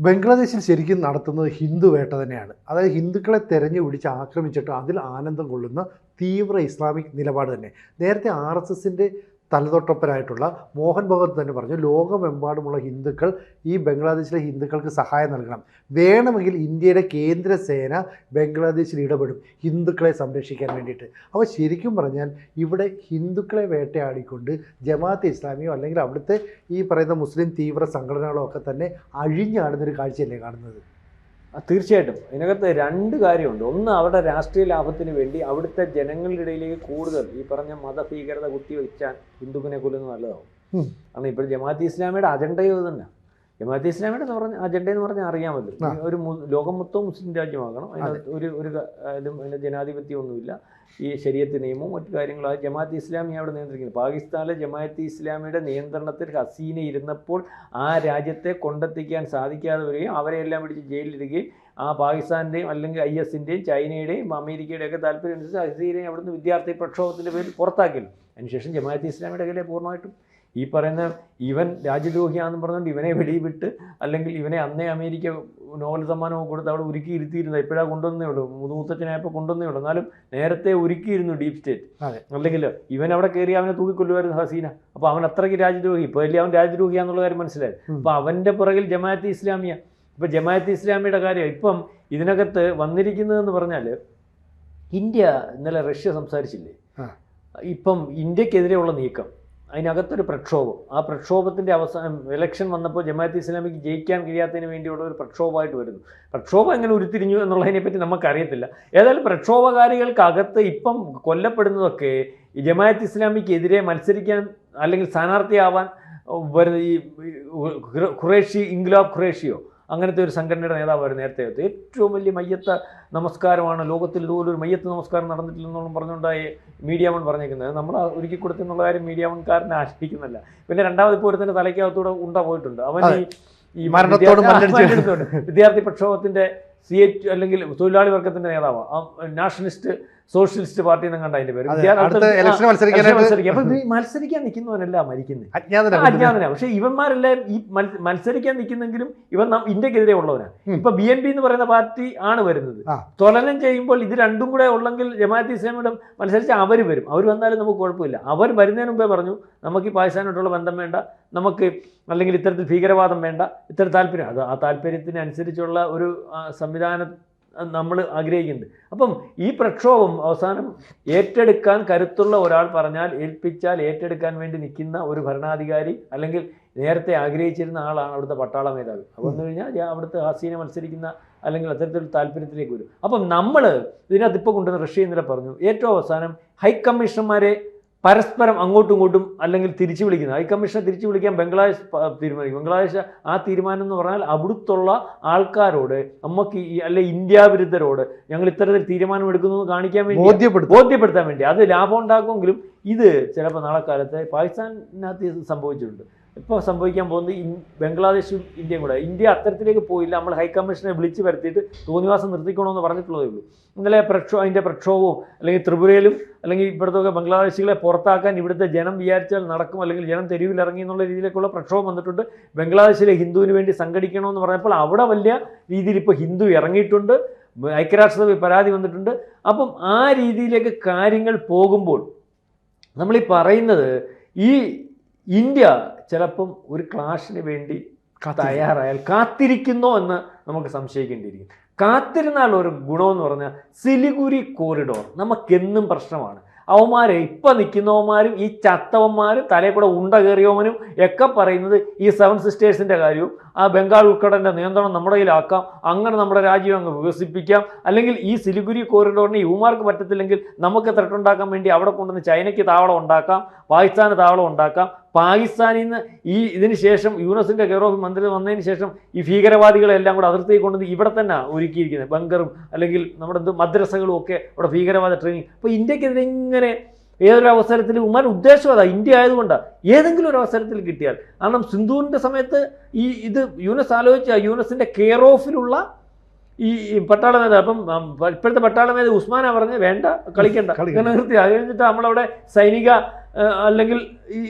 ബംഗ്ലാദേശിൽ ശരിക്കും നടത്തുന്നത് ഹിന്ദു വേട്ട തന്നെയാണ്. അതായത് ഹിന്ദുക്കളെ തെരഞ്ഞു പിടിച്ച് ആക്രമിച്ചിട്ട് അതിൽ ആനന്ദം കൊള്ളുന്ന തീവ്ര ഇസ്ലാമിക് നിലപാട് തന്നെ. നേരത്തെ RSSൻ്റെ തലതൊട്ടപ്പനായിട്ടുള്ള മോഹൻ ഭഗവത് തന്നെ പറഞ്ഞു, ലോകമെമ്പാടുമുള്ള ഹിന്ദുക്കൾ ഈ ബംഗ്ലാദേശിലെ ഹിന്ദുക്കൾക്ക് സഹായം നൽകണം, വേണമെങ്കിൽ ഇന്ത്യയുടെ കേന്ദ്ര സേന ബംഗ്ലാദേശിൽ ഇടപെടും ഹിന്ദുക്കളെ സംരക്ഷിക്കാൻ വേണ്ടിയിട്ട്. അപ്പോൾ ശരിക്കും പറഞ്ഞാൽ ഇവിടെ ഹിന്ദുക്കളെ വേട്ടയാടിക്കൊണ്ട് ജമാഅത്തെ ഇസ്ലാമിയോ അല്ലെങ്കിൽ അവിടുത്തെ ഈ പറയുന്ന മുസ്ലിം തീവ്ര സംഘടനകളോ ഒക്കെ തന്നെ അഴിഞ്ഞാടുന്നൊരു കാഴ്ചയല്ലേ കാണുന്നത്? തീർച്ചയായിട്ടും ഇതിനകത്ത് രണ്ട് കാര്യമുണ്ട്. ഒന്ന്, അവരുടെ രാഷ്ട്രീയ ലാഭത്തിന് വേണ്ടി അവിടുത്തെ ജനങ്ങളുടെ ഇടയിലേക്ക് കൂടുതൽ ഈ പറഞ്ഞ മതഭീകരത കുത്തിവെച്ചാൽ ഹിന്ദുവിനെ കൊല്ലുന്നത് നല്ലതാവും. കാരണം ഇപ്പോൾ ജമാഅത്തെ ഇസ്ലാമിയുടെ അജണ്ടയോ തന്നെ. ജമാഅത്തെ ഇസ്ലാമിയുടെ അജണ്ട എന്ന് പറഞ്ഞാൽ അറിയാമല്ലോ, ഒരു ലോകം മൊത്തം മുസ്ലിം രാജ്യമാകണം, അതിനകത്ത് അതിൻ്റെ ജനാധിപത്യമൊന്നുമില്ല, ഈ ശരീഅത്ത് നിയമവും മറ്റു കാര്യങ്ങളും. ജമാഅത്തെ ഇസ്ലാമി അവിടെ നിയന്ത്രിക്കുന്നത്. പാകിസ്ഥാനിലെ ജമാഅത്തെ ഇസ്ലാമിയുടെ നിയന്ത്രണത്തിൽ ഹസീന ഇരുന്നപ്പോൾ ആ രാജ്യത്തെ കൊണ്ടെത്തിക്കാൻ സാധിക്കാതെ വരികയും അവരെല്ലാം പിടിച്ച് ജയിലിലിടുകയും ആ പാകിസ്ഥാൻ്റെയും അല്ലെങ്കിൽ IS-ൻ്റെയും ചൈനയുടെയും അമേരിക്കയുടെയും ഒക്കെ താല്പര്യം അനുസരിച്ച് ഹസീനയെ അവിടുന്ന് വിദ്യാർത്ഥി പ്രക്ഷോഭത്തിൻ്റെ പേരിൽ പുറത്താക്കിയല്ലോ. അതിനുശേഷം ജമാഅത്തെ ഇസ്ലാമിയുടെ കയ്യിലെ പൂർണ്ണമായിട്ടും ഈ പറയുന്ന ഇവൻ രാജ്യദ്രോഹിയാണെന്ന് പറഞ്ഞുകൊണ്ട് ഇവനെ വെടിവിട്ട് അല്ലെങ്കിൽ ഇവനെ അന്നേ അമേരിക്ക നോബൽ സമ്മാനമൊക്കെ കൊടുത്ത് അവിടെ ഉരുക്കി ഇരുത്തിയിരുന്നത്. ഇപ്പോഴാണ് കൊണ്ടുവന്നേ ഉള്ളൂ, മുതുമുത്തച്ഛനായപ്പോൾ കൊണ്ടുവന്നേ ഉള്ളൂ. എന്നാലും നേരത്തെ ഉരുക്കിയിരുന്നു ഡീപ് സ്റ്റേറ്റ്. അല്ലെങ്കിൽ ഇവൻ അവിടെ കയറി അവനെ തൂക്കിക്കൊല്ലുമായിരുന്നു ഹസീന. അപ്പോൾ അവൻ അത്രയ്ക്ക് രാജ്യദ്രോഹി. ഇപ്പോൾ വലിയ അവൻ രാജ്യദ്രോഹിയാന്നുള്ള കാര്യം മനസ്സിലായി. അപ്പോൾ അവൻ്റെ പുറകിൽ ജമാഅത്തെ ഇസ്ലാമിയ. ഇപ്പോൾ ജമാഅത്തെ ഇസ്ലാമിയുടെ കാര്യം ഇപ്പം ഇതിനകത്ത് വന്നിരിക്കുന്നതെന്ന് പറഞ്ഞാൽ, ഇന്ത്യ ഇന്നലെ റഷ്യ സംസാരിച്ചില്ലേ, ഇപ്പം ഇന്ത്യക്കെതിരെയുള്ള നീക്കം, അതിനകത്തൊരു പ്രക്ഷോഭം. ആ പ്രക്ഷോഭത്തിൻ്റെ അവസാനം ഇലക്ഷൻ വന്നപ്പോൾ ജമാഅത്തെ ഇസ്ലാമിക്ക് ജയിക്കാൻ കഴിയാത്തതിന് വേണ്ടിയുള്ള ഒരു പ്രക്ഷോഭമായിട്ട് വരുന്നു. പ്രക്ഷോഭം എങ്ങനെ ഉരുത്തിരിഞ്ഞു എന്നുള്ളതിനെപ്പറ്റി നമുക്കറിയത്തില്ല. ഏതായാലും പ്രക്ഷോഭകാരികൾക്കകത്ത് ഇപ്പം കൊല്ലപ്പെടുന്നതൊക്കെ ഈ ജമാഅത്തെ ഇസ്ലാമിക്കെതിരെ മത്സരിക്കാൻ അല്ലെങ്കിൽ സ്ഥാനാർത്ഥിയാവാൻ വരുന്ന ഈ ഖുറേഷി, ഇൻക്ലാബ് ഖുറേഷിയോ അങ്ങനത്തെ ഒരു സംഘടനയുടെ നേതാവായിരുന്നു നേരത്തെ. ഏറ്റവും വലിയ മയ്യത്ത നമസ്കാരമാണ് ലോകത്തിൽ, ഇതുപോലൊരു മയ്യത്ത് നമസ്കാരം നടന്നിട്ടില്ലെന്നോളം പറഞ്ഞുകൊണ്ടായി മീഡിയ വൺ പറഞ്ഞേക്കുന്നത്. നമ്മൾ ഒരുക്കി കൊടുത്തെന്നുള്ള കാര്യം മീഡിയ വൺകാരനെ ആശ്രയിക്കുന്നില്ല. പിന്നെ രണ്ടാമത് ഇപ്പോൾ ഒരുത്തന്നെ തലയ്ക്കകത്തൂടെ ഉണ്ട പോയിട്ടുണ്ട്. അവൻ ഈ വിദ്യാർത്ഥി പ്രക്ഷോഭത്തിൻ്റെ CH അല്ലെങ്കിൽ തൊഴിലാളി വർഗത്തിൻ്റെ നേതാവാണ്, നാഷണലിസ്റ്റ് സോഷ്യലിസ്റ്റ് പാർട്ടി എന്ന് കണ്ട അതിൻ്റെ പേര്. അപ്പം മത്സരിക്കാൻ നിൽക്കുന്നവനല്ല മരിക്കുന്നത്, അജ്ഞാതനാണ്. പക്ഷേ ഇവന്മാരെല്ലാം ഈ മത്സരിക്കാൻ നിൽക്കുന്നെങ്കിലും ഇവൻ ഇന്ത്യക്കെതിരെ ഉള്ളവനാണ്. ഇപ്പൊ BNP എന്ന് പറയുന്ന പാർട്ടി ആണ് വരുന്നത്. തുലനം ചെയ്യുമ്പോൾ ഇത് രണ്ടും കൂടെ ഉള്ളെങ്കിൽ ജമാഅത്തെ ഇസ്ലാമിയുടെ മത്സരിച്ച് അവർ വരും. അവർ വന്നാലും നമുക്ക് കുഴപ്പമില്ല. അവർ വരുന്നതിന് മുമ്പേ പറഞ്ഞു, നമുക്ക് ഈ പാകിസ്ഥാനായിട്ടുള്ള ബന്ധം വേണ്ട, നമുക്ക് അല്ലെങ്കിൽ ഇത്തരത്തിൽ ഭീകരവാദം വേണ്ട, ഇത്തരം താല്പര്യം. അത് ആ താല്പര്യത്തിനനുസരിച്ചുള്ള ഒരു സംവിധാനം നമ്മൾ ആഗ്രഹിക്കുന്നുണ്ട്. അപ്പം ഈ പ്രക്ഷോഭം അവസാനം ഏറ്റെടുക്കാൻ കരുത്തുള്ള ഒരാൾ പറഞ്ഞാൽ ഏൽപ്പിച്ചാൽ ഏറ്റെടുക്കാൻ വേണ്ടി നിൽക്കുന്ന ഒരു ഭരണാധികാരി അല്ലെങ്കിൽ നേരത്തെ ആഗ്രഹിച്ചിരുന്ന ആളാണ് അവിടുത്തെ പട്ടാള മേധാവി. അപ്പോൾ വന്നു കഴിഞ്ഞാൽ അവിടുത്തെ ഹസീന മത്സരിക്കുന്ന അല്ലെങ്കിൽ അത്തരത്തിലുള്ള താല്പര്യത്തിലേക്ക് വരും. അപ്പം നമ്മൾ ഇതിനകത്ത് ഇപ്പോൾ കൊണ്ടുവന്ന റഷ്യ ഇന്നലെ പറഞ്ഞു, ഏറ്റവും അവസാനം ഹൈക്കമ്മീഷണർമാരെ പരസ്പരം അങ്ങോട്ടും ഇങ്ങോട്ടും അല്ലെങ്കിൽ തിരിച്ചു വിളിക്കുന്നത്. ഹൈക്കമ്മീഷനെ തിരിച്ചു വിളിക്കാൻ ബംഗ്ലാദേശ് തീരുമാനിക്കും. ബംഗ്ലാദേശ് ആ തീരുമാനം എന്ന് പറഞ്ഞാൽ അവിടുത്തുള്ള ആൾക്കാരോട് നമുക്ക് അല്ലെ ഇന്ത്യ വിരുദ്ധരോട് ഞങ്ങൾ ഇത്തരത്തിൽ തീരുമാനം എടുക്കുന്നു കാണിക്കാൻ വേണ്ടി, ബോധ്യപ്പെടുത്താൻ വേണ്ടി. അത് ലാഭം ഉണ്ടാക്കുമെങ്കിലും ഇത് ചിലപ്പോൾ നാളെ കാലത്ത് പാകിസ്ഥാനകത്ത് സംഭവിച്ചിട്ടുണ്ട്. ഇപ്പോൾ സംഭവിക്കാൻ പോകുന്നത് ബംഗ്ലാദേശും ഇന്ത്യയും കൂടെ. ഇന്ത്യ അത്തരത്തിലേക്ക് പോയില്ല. നമ്മൾ ഹൈക്കമ്മീഷനെ വിളിച്ച് വരുത്തിയിട്ട് തോന്നിവാസം നിർത്തിക്കണമെന്ന് പറഞ്ഞിട്ടുള്ളതേ ഉള്ളൂ. ഇന്നലെ അതിൻ്റെ പ്രക്ഷോഭവും അല്ലെങ്കിൽ ത്രിപുരയിലും അല്ലെങ്കിൽ ഇവിടുത്തെ ബംഗ്ലാദേശികളെ പുറത്താക്കാൻ ഇവിടുത്തെ ജനം വിചാരിച്ചാൽ നടക്കും, അല്ലെങ്കിൽ ജനം തെരുവിലിറങ്ങി എന്നുള്ള രീതിയിലേക്കുള്ള പ്രക്ഷോഭം വന്നിട്ടുണ്ട്. ബംഗ്ലാദേശിലെ ഹിന്ദുവിന് വേണ്ടി സംഘടിക്കണമെന്ന് പറഞ്ഞപ്പോൾ അവിടെ വലിയ രീതിയിൽ ഇപ്പോൾ ഹിന്ദു ഇറങ്ങിയിട്ടുണ്ട്. ഐക്യരാഷ്ട്രസഭയിൽ പരാതി വന്നിട്ടുണ്ട്. അപ്പം ആ രീതിയിലേക്ക് കാര്യങ്ങൾ പോകുമ്പോൾ നമ്മളീ പറയുന്നത് ഈ ഇന്ത്യ ചിലപ്പം ഒരു ക്ലാഷിന് വേണ്ടി തയ്യാറായാൽ കാത്തിരിക്കുന്നോ എന്ന് നമുക്ക് സംശയിക്കേണ്ടിയിരിക്കും. കാത്തിരുന്നാൽ ഒരു ഗുണമെന്ന് പറഞ്ഞാൽ സിലിഗുരി കോറിഡോർ നമുക്കെന്നും പ്രശ്നമാണ്. അവന്മാർ ഇപ്പം നിൽക്കുന്നവന്മാരും ഈ ചത്തവന്മാരും തലയിൽ കൂടെ ഉണ്ട കയറിയവനും ഒക്കെ പറയുന്നത് ഈ 7 സിസ്റ്റേഴ്സിൻ്റെ കാര്യവും ആ ബംഗാൾ ഉൾക്കടലിൻ്റെ നിയന്ത്രണം നമ്മുടെ കയ്യിലാക്കാം, അങ്ങനെ നമ്മുടെ രാജ്യം അങ്ങ് വികസിപ്പിക്കാം, അല്ലെങ്കിൽ ഈ സിലിഗുരി കോറിഡോറിന് യുവമാർക്ക് പറ്റത്തില്ലെങ്കിൽ നമുക്ക് ത്രട്ടുണ്ടാക്കാൻ വേണ്ടി അവിടെ കൊണ്ടുവന്ന് ചൈനയ്ക്ക് താവളം ഉണ്ടാക്കാം, പാകിസ്ഥാന് താവളം ഉണ്ടാക്കാം. പാകിസ്ഥാനിൽ നിന്ന് ഇതിന് ശേഷം യൂനസിൻ്റെ കെയർ ഓഫ് മന്ത്രി വന്നതിന് ശേഷം ഈ ഭീകരവാദികളെല്ലാം കൂടെ അതിർത്തിയിൽ കൊണ്ടുവന്ന് ഇവിടെ തന്നെ ഒരുക്കിയിരിക്കുന്നത്, ബങ്കറും അല്ലെങ്കിൽ നമ്മുടെ മദ്രസകളും ഒക്കെ അവിടെ ഭീകരവാദ ട്രെയിനിങ്. അപ്പോൾ ഇന്ത്യക്കെതിരെ ഇങ്ങനെ ഏതൊരു അവസരത്തിൽ ഉമ്മാൻ ഉദ്ദേശം അതാ, ഇന്ത്യ ആയതുകൊണ്ടാണ് ഏതെങ്കിലും ഒരു അവസരത്തിൽ കിട്ടിയാൽ. കാരണം സിന്ധുവിൻ്റെ സമയത്ത് ഇത് യൂനസ് ആലോചിച്ച യൂനസിൻ്റെ കെയർ ഓഫിലുള്ള ഈ പട്ടാള മേധാവി, അപ്പം ഇപ്പോഴത്തെ പട്ടാള മേധാവി ഉസ്മാനാ പറഞ്ഞ് വേണ്ട കളിക്കണ്ട, അങ്ങനെ നിർത്തി. അത് കഴിഞ്ഞിട്ട് നമ്മളവിടെ സൈനിക അല്ലെങ്കിൽ ഈ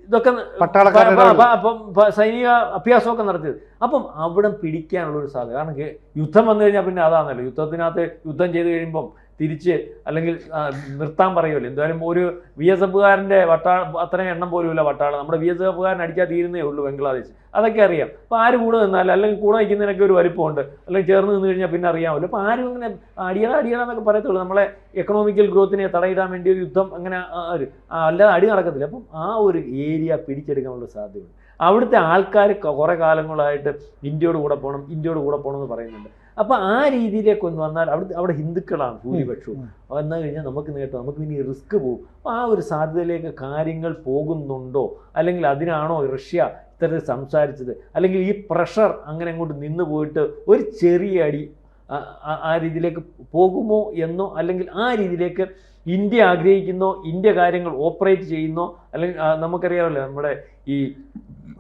ഇതൊക്കെ പട്ടാളക്കാരുടെ അപ്പം സൈനിക അഭ്യാസമൊക്കെ നടത്തിയത്. അപ്പം അവിടെ പിടിക്കാനുള്ളൊരു സാധ്യത. കാരണം യുദ്ധം വന്നു കഴിഞ്ഞാൽ പിന്നെ അതാണല്ലോ, യുദ്ധത്തിനകത്ത് യുദ്ധം ചെയ്ത് കഴിയുമ്പം തിരിച്ച് അല്ലെങ്കിൽ നിർത്താൻ പറയുമല്ലോ. എന്തായാലും ഒരു BSFകാരൻ്റെ അത്രയും എണ്ണം പോലും ഇല്ല പട്ടാളം. നമ്മുടെ BSFകാരൻ അടിച്ചാൽ തീരുന്നേ ഉള്ളൂ ബംഗ്ലാദേശ്, അതൊക്കെ അറിയാം. അപ്പോൾ ആര് കൂടെ നിന്നാൽ അല്ലെങ്കിൽ കൂടെ നിൽക്കുന്നതിനൊക്കെ ഒരു വലിപ്പമുണ്ട്, അല്ലെങ്കിൽ ചേർന്ന് നിന്ന് കഴിഞ്ഞാൽ പിന്നെ അറിയാമല്ലോ. അപ്പോൾ ആരും ഇങ്ങനെ അടിയണമെന്നൊക്കെ പറയത്തുള്ളൂ. നമ്മളെ എക്കണോമിക്കൽ ഗ്രോത്തിനെ തടയിടാൻ വേണ്ടി ഒരു യുദ്ധം അങ്ങനെ അല്ലാതെ അടി നടക്കത്തില്ല. അപ്പം ആ ഒരു ഏരിയ പിടിച്ചെടുക്കാനുള്ള സാധ്യതയുണ്ട്. അവിടുത്തെ ആൾക്കാർ കുറേ കാലങ്ങളായിട്ട് ഇന്ത്യയോട് കൂടെ പോകണം എന്ന് പറയുന്നുണ്ട്. അപ്പോൾ ആ രീതിയിലേക്ക് ഒന്ന് വന്നാൽ അവിടെ ഹിന്ദുക്കളാണ് ഭൂരിപക്ഷവും. വന്നു കഴിഞ്ഞാൽ നമുക്ക് നേട്ടം, നമുക്ക് ഇനി റിസ്ക് പോകും. അപ്പോൾ ആ ഒരു സാധ്യതയിലേക്ക് കാര്യങ്ങൾ പോകുന്നുണ്ടോ, അല്ലെങ്കിൽ അതിനാണോ റഷ്യ ഇത്തരത്തിൽ സംസാരിച്ചത്, അല്ലെങ്കിൽ ഈ പ്രഷർ അങ്ങനെ അങ്ങോട്ട് നിന്ന് പോയിട്ട് ഒരു ചെറിയ അടി ആ രീതിയിലേക്ക് പോകുമോ എന്നോ, അല്ലെങ്കിൽ ആ രീതിയിലേക്ക് ഇന്ത്യ ആഗ്രഹിക്കുന്നോ, ഇന്ത്യ കാര്യങ്ങൾ ഓപ്പറേറ്റ് ചെയ്യുന്നോ, അല്ലെങ്കിൽ നമുക്കറിയാമല്ലോ നമ്മുടെ ഈ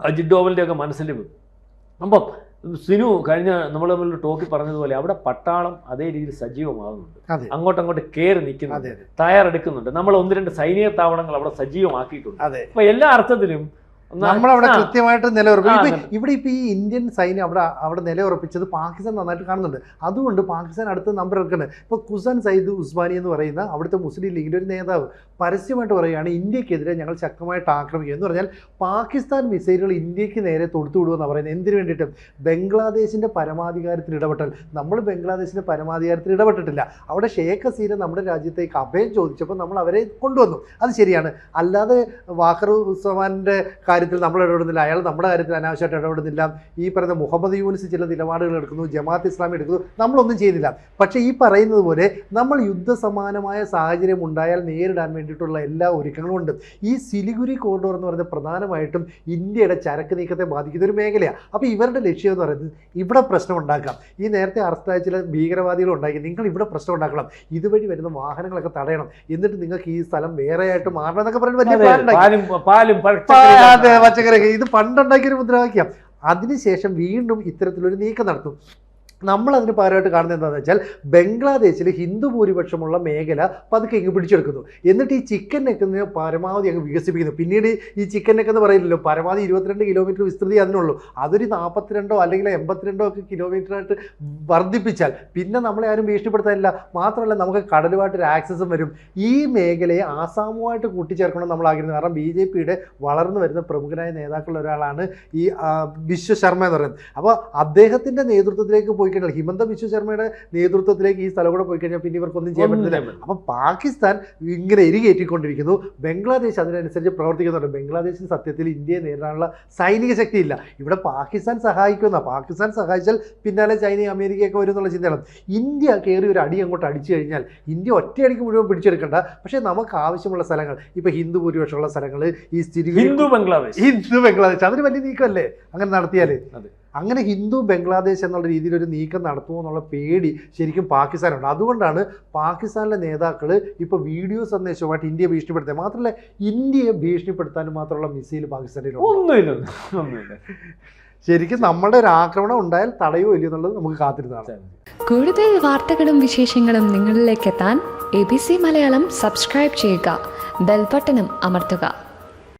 അജിത് ഡോവലിൻ്റെ ഒക്കെ മനസ്സിൽ. അപ്പം സിനു കഴിഞ്ഞ നമ്മൾ തമ്മിൽ ടോക്കിൽ പറഞ്ഞതുപോലെ അവിടെ പട്ടാളം അതേ രീതിയിൽ സജീവമാകുന്നുണ്ട്, അങ്ങോട്ടങ്ങോട്ട് കയറി നിൽക്കുന്നുണ്ട്, തയ്യാറെടുക്കുന്നുണ്ട്. നമ്മൾ 1-2 സൈനിക താവളങ്ങൾ അവിടെ സജീവമാക്കിയിട്ടുണ്ട്. അപ്പൊ എല്ലാ അർത്ഥത്തിലും നമ്മളവിടെ കൃത്യമായിട്ട് നിലയുറപ്പിക്കും. ഇവിടെ ഇപ്പൊ ഈ ഇന്ത്യൻ സൈന്യം അവിടെ നിലയുറപ്പിച്ചത് പാകിസ്ഥാൻ നന്നായിട്ട് കാണുന്നുണ്ട്. അതുകൊണ്ട് പാകിസ്ഥാൻ അടുത്ത നമ്പർ എടുക്കുന്നത്. ഇപ്പൊ ഖുസാൻ സയ്യിദ് ഉസ്മാനി എന്ന് പറയുന്ന അവിടുത്തെ മുസ്ലിം ലീഗിന്റെ ഒരു നേതാവ് പരസ്യമായിട്ട് പറയുകയാണ് ഇന്ത്യക്കെതിരെ ഞങ്ങൾ ശക്തമായിട്ട് ആക്രമിക്കുക എന്ന് പറഞ്ഞാൽ പാകിസ്ഥാൻ മിസൈലുകൾ ഇന്ത്യക്ക് നേരെ തൊടുത്തു വിടുമെന്ന് പറയുന്നത്. എന്തിനു വേണ്ടിയിട്ട്? ബംഗ്ലാദേശിന്റെ പരമാധികാരത്തിൽ ഇടപെട്ടാൽ. നമ്മൾ ബംഗ്ലാദേശിന്റെ പരമാധികാരത്തിൽ ഇടപെട്ടിട്ടില്ല. അവിടെ ഷേഖ് ഹസീന നമ്മുടെ രാജ്യത്തേക്ക് അഭയം ചോദിച്ചപ്പോൾ നമ്മൾ അവരെ കൊണ്ടുവന്നു, അത് ശരിയാണ്. അല്ലാതെ വാഖർ ഉസ്മാന്റെ കാര്യത്തിൽ നമ്മൾ ഇടപെടുന്നില്ല, അയാൾ നമ്മുടെ കാര്യത്തിൽ അനാവശ്യമായിട്ട് ഇടപെടുന്നില്ല. ഈ പറയുന്ന മുഹമ്മദ് യൂനിസ് ചില നിലപാടുകൾ എടുക്കുന്നു, ജമാഅത്ത് ഇസ്ലാമി എടുക്കുന്നു, നമ്മളൊന്നും ചെയ്യുന്നില്ല. പക്ഷേ ഈ പറയുന്നത് പോലെ നമ്മൾ യുദ്ധസമാനമായ സാഹചര്യം ഉണ്ടായാൽ നേരിടാൻ വേണ്ടിയിട്ടുള്ള എല്ലാ ഒരുക്കങ്ങളും ഉണ്ട്. ഈ സിലിഗുരി കോറിഡോർ എന്ന് പറയുന്നത് പ്രധാനമായിട്ടും ഇന്ത്യയുടെ ചരക്ക് നീക്കത്തെ ബാധിക്കുന്ന ഒരു മേഖലയാണ്. അപ്പോൾ ഇവരുടെ ലക്ഷ്യം എന്ന് പറയുന്നത് ഇവിടെ പ്രശ്നം ഉണ്ടാക്കാം. ഈ നേരത്തെ അറസ്റ്റായ ചില ഭീകരവാദികൾ ഉണ്ടാക്കി, നിങ്ങൾ ഇവിടെ പ്രശ്നം ഉണ്ടാക്കണം, ഇതുവഴി വരുന്ന വാഹനങ്ങളൊക്കെ തടയണം, എന്നിട്ട് നിങ്ങൾക്ക് ഈ സ്ഥലം വേറെ ആയിട്ട് മാറണം എന്നൊക്കെ പറയുന്നത് വലിയ പച്ചക്കറി. ഇത് പണ്ടുണ്ടാക്കിയൊരു മുദ്രാവാക്യം. അതിനുശേഷം വീണ്ടും ഇത്തരത്തിലൊരു നീക്കം നടത്തും. നമ്മളതിന് പകരമായിട്ട് കാണുന്നത് എന്താണെന്ന് വെച്ചാൽ ബംഗ്ലാദേശിൽ ഹിന്ദു ഭൂരിപക്ഷമുള്ള മേഖല പതുക്കെ ഇങ്ങ് പിടിച്ചെടുക്കുന്നു. എന്നിട്ട് ഈ ചിക്കൻ നെക്കിന് പരമാവധി അങ്ങ് വികസിപ്പിക്കുന്നു. പിന്നീട് ഈ ചിക്കൻ നെക്ക് എന്ന് പറയുന്നില്ലോ, പരമാവധി 22 കിലോമീറ്റർ വിസ്തൃതി അതിനുള്ളൂ. അതൊരു 42 അല്ലെങ്കിൽ 82 ഒക്കെ കിലോമീറ്ററായിട്ട് വർദ്ധിപ്പിച്ചാൽ പിന്നെ നമ്മളെ ആരും ഭീഷണിപ്പെടുത്താനില്ല. മാത്രമല്ല നമുക്ക് കടലുമായിട്ടൊരു ആക്സസും വരും. ഈ മേഖലയെ ആസാമുമായിട്ട് കൂട്ടിച്ചേർക്കണം നമ്മൾ ആഗ്രഹിക്കുന്നത്. കാരണം BJPയുടെ വളർന്നു വരുന്ന പ്രമുഖനായ നേതാക്കളിൽ ഒരാളാണ് ഈ വിശ്വ ശർമ്മ എന്ന് പറയുന്നത്. അപ്പോൾ അദ്ദേഹത്തിൻ്റെ നേതൃത്വത്തിലേക്ക് പോയി കഴിഞ്ഞാൽ, ഹിമന്ത ബിശ്വ ശർമ്മയുടെ നേതൃത്വത്തിലേക്ക് ഈ സ്ഥലം കൂടെ പോയി കഴിഞ്ഞാൽ പിന്നെ ഇവർക്കൊന്നും ചെയ്യാൻ പറ്റുന്നില്ല. അപ്പം പാകിസ്ഥാൻ ഇങ്ങനെ എരികേറ്റിക്കൊണ്ടിരിക്കുന്നു, ബംഗ്ലാദേശ് അതിനനുസരിച്ച് പ്രവർത്തിക്കുന്നുണ്ട്. ബംഗ്ലാദേശിന് സത്യത്തിൽ ഇന്ത്യയെ നേരിടാനുള്ള സൈനിക ശക്തിയില്ല. ഇവിടെ പാകിസ്ഥാൻ സഹായിക്കുന്ന, പാകിസ്ഥാൻ സഹായിച്ചാൽ പിന്നാലെ ചൈനയും അമേരിക്കയൊക്കെ വരും എന്നുള്ള ചിന്തയാണ്. ഇന്ത്യ കയറി ഒരു അടി അങ്ങോട്ട് അടിച്ചു കഴിഞ്ഞാൽ ഇന്ത്യ ഒറ്റയടിക്ക് മുഴുവൻ പിടിച്ചെടുക്കണ്ട. പക്ഷേ നമുക്ക് ആവശ്യമുള്ള സ്ഥലങ്ങൾ, ഇപ്പോൾ ഹിന്ദു ഭൂരിപക്ഷമുള്ള സ്ഥലങ്ങൾ, ഈ ഹിന്ദു ബംഗ്ലാദേശ് അതൊരു വലിയ നീക്കമല്ലേ അങ്ങനെ നടത്തിയാൽ? അങ്ങനെ ഹിന്ദു ബംഗ്ലാദേശ് എന്നുള്ള രീതിയിൽ ഒരു നീക്കം നടത്തുമോ എന്നുള്ള പേടി ശരിക്കും പാകിസ്ഥാനുണ്ട്. അതുകൊണ്ടാണ് പാകിസ്ഥാനിലെ നേതാക്കൾ ഇപ്പോൾ വീഡിയോ സന്ദേശവുമായിട്ട് ഇന്ത്യയെ ഭീഷണിപ്പെടുത്തുക. മാത്രമല്ല ഇന്ത്യയെ ഭീഷണിപ്പെടുത്താനും മാത്രമുള്ള മിസൈൽ പാകിസ്ഥാനിലുണ്ട്. ശരിക്കും നമ്മളുടെ ഒരു ആക്രമണം ഉണ്ടായാൽ തടയോ ഇല്ലയോ എന്നുള്ളത് നമുക്ക് കാത്തിരുന്നതാണ്. കൂടുതൽ വാർത്തകളും വിശേഷങ്ങളും നിങ്ങളിലേക്ക് എത്താൻ ABC മലയാളം സബ്സ്ക്രൈബ് ചെയ്യുക, ബെൽബട്ടനും അമർത്തുക.